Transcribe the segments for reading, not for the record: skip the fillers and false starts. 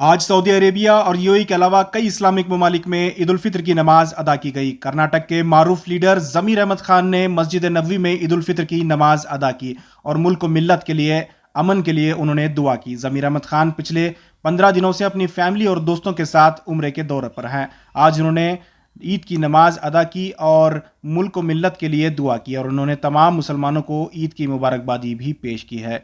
आज Saudi Arabia और UAE के अलावा कई इस्लामिक ममालिक में ईद उल फित्र की नमाज अदा की गई। कर्नाटक के मारूफ लीडर ज़मीर अहमद खान ने मस्जिद नबवी में ईद उल फित्र की नमाज अदा की और मुल्क व मिल्लत के लिए अमन के लिए उन्होंने दुआ की। ज़मीर अहमद खान पिछले 15 दिनों से अपनी फैमिली और दोस्तों के साथ उम्रे के दौरे पर हैं। आज उन्होंने ईद की नमाज अदा की और मुल्क व मिल्लत के लिए दुआ की और उन्होंने तमाम मुसलमानों को ईद की मुबारकबादी भी पेश की है।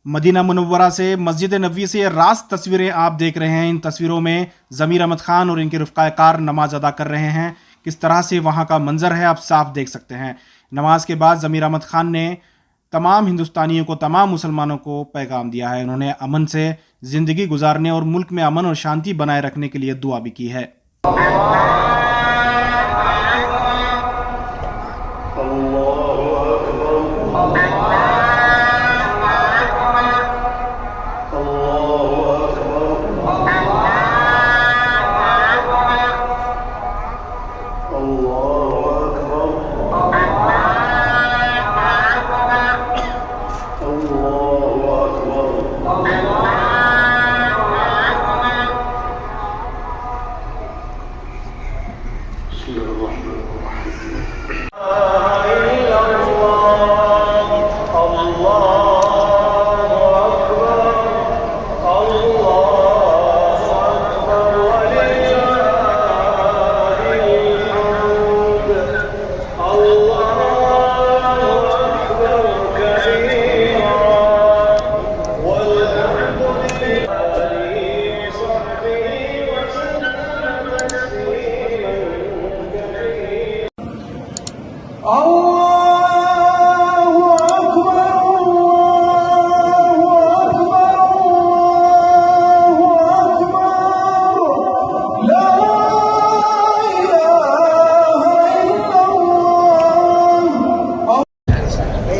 मदीना मुनव्वरा से मस्जिद नबवी से रास्त तस्वीरें आप देख रहे हैं। इन तस्वीरों में ज़मीर अहमद खान और इनके रफ़क़ाकार नमाज अदा कर रहे हैं। किस तरह से वहाँ का मंजर है आप साफ देख सकते हैं। नमाज के बाद ज़मीर अहमद खान ने तमाम हिंदुस्तानियों को, तमाम मुसलमानों को पैगाम दिया है। उन्होंने अमन से ज़िंदगी गुजारने और मुल्क में अमन और शांति बनाए रखने के लिए दुआ भी की है।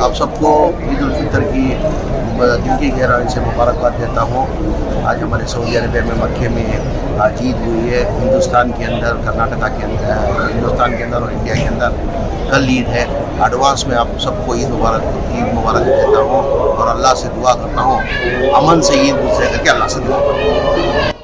आप सबको ईद उल फितर की दिन की गहराई से मुबारकबाद देता हूँ। आज हमारे सऊदी अरबिया में मक्के में आज ईद हुई है। हिंदुस्तान के अंदर, कर्नाटका के अंदर, हिंदुस्तान के अंदर और इंडिया के अंदर कल ईद है। एडवांस में आप सबको ईद मुबारक देता हूँ और अल्लाह से दुआ करता हूँ अमन से ईद गुजरे करके अल्लाह से दुआ करता हूँ।